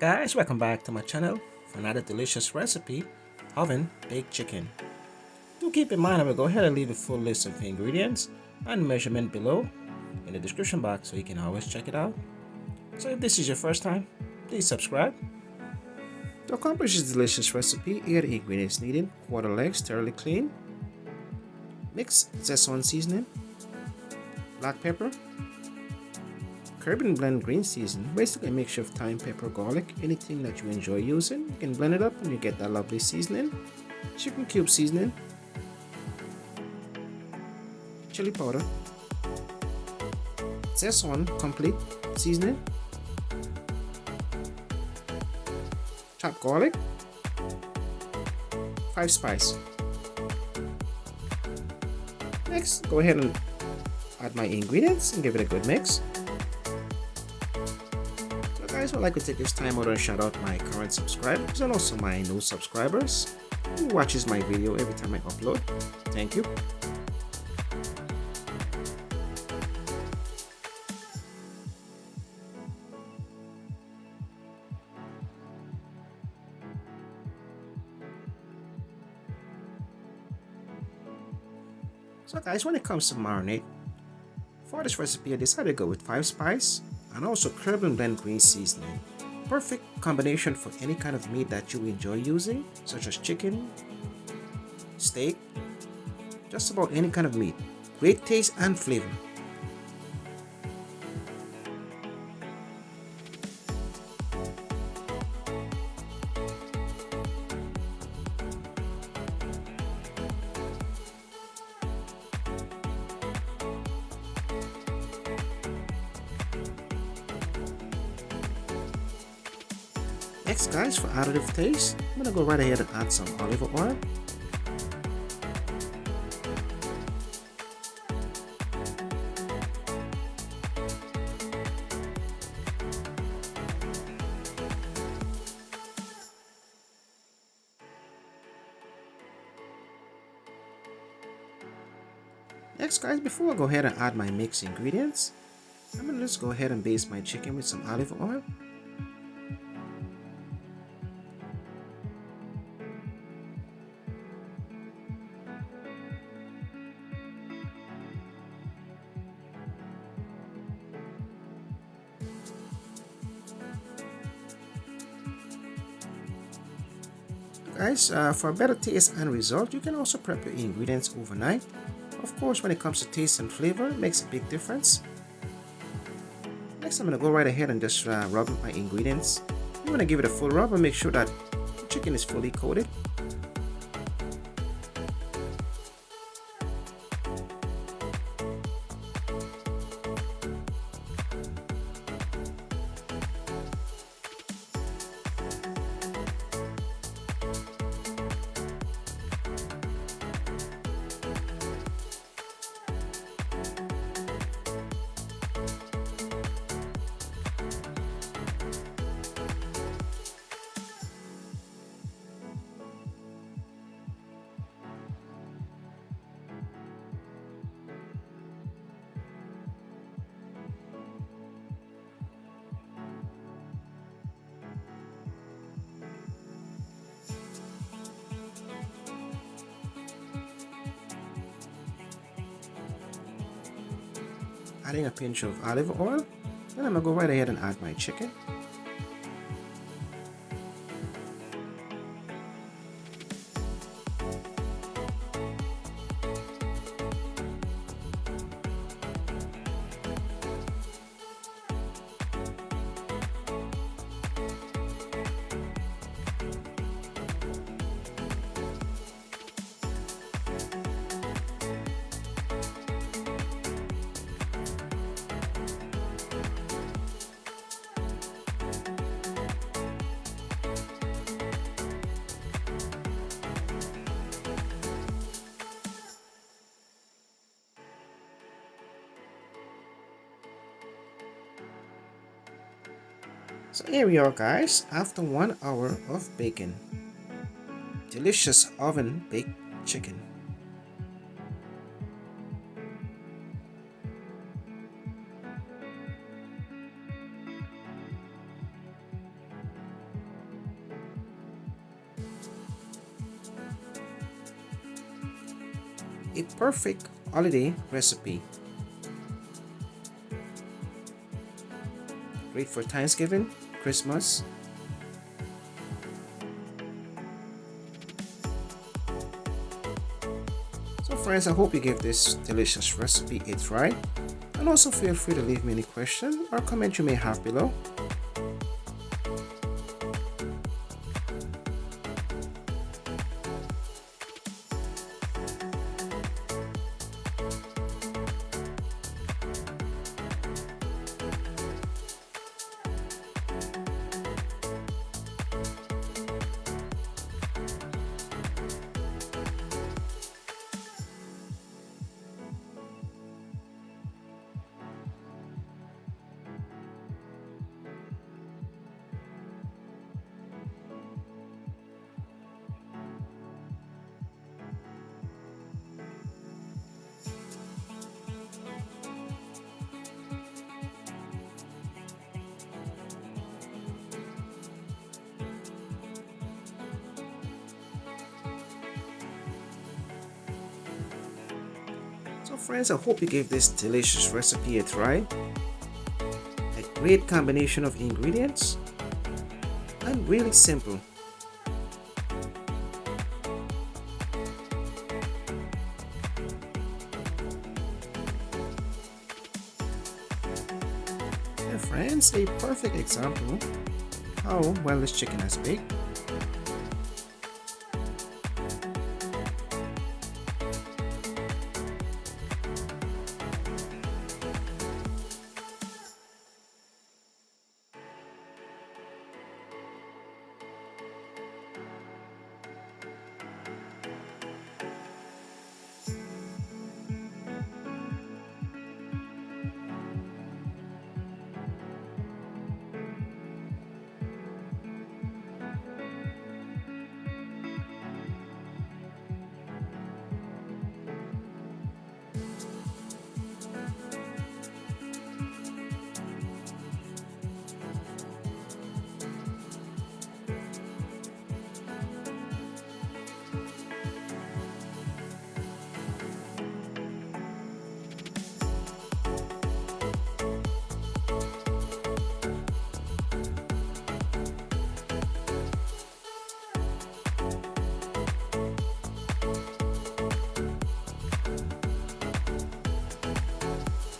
guys, welcome back to my channel for another delicious recipe, oven baked chicken. Do keep in mind I will go ahead and leave a full list of ingredients and measurement below in the description box so you can always check it out. So if this is your first time, please subscribe. To accomplish this delicious recipe, here are the ingredients needed: quarter legs thoroughly clean, mixed sazon seasoning, black pepper, curb and blend green season, basically a mixture of thyme, pepper, garlic, anything that you enjoy using. You can blend it up and you get that lovely seasoning. Chicken cube seasoning, chili powder, sazon complete seasoning, chopped garlic, 5 spice. Next, go ahead and add my ingredients and give it a good mix. Guys, I'd like to take this time out and shout out my current subscribers and also my new subscribers who watches my video every time I upload. Thank you. So guys, when it comes to marinade, for this recipe I decided to go with 5 spice and also curb and blend green seasoning. Perfect combination for any kind of meat that you enjoy using, such as chicken, steak, just about any kind of meat. Great taste and flavor. Next guys, for additive taste, I'm gonna go right ahead and add some olive oil. Next guys, before I go ahead and add my mixed ingredients, I'm gonna just go ahead and baste my chicken with some olive oil. Guys, for a better taste and result, you can also prep your ingredients overnight. Of course, when it comes to taste and flavor, it makes a big difference. Next, I'm going to go right ahead and just rub my ingredients. You want to give it a full rub and make sure that the chicken is fully coated. Adding a pinch of olive oil, then I'm gonna go right ahead and add my chicken. So here we are guys, after 1 hour of baking. Delicious oven baked chicken. a perfect holiday recipe. Great for Thanksgiving, Christmas. So friends, I hope you give this delicious recipe a try, and also feel free to leave me any question or comment you may have below. So friends, I hope you gave this delicious recipe a try. A great combination of ingredients and really simple. And friends, a perfect example how well this chicken has baked.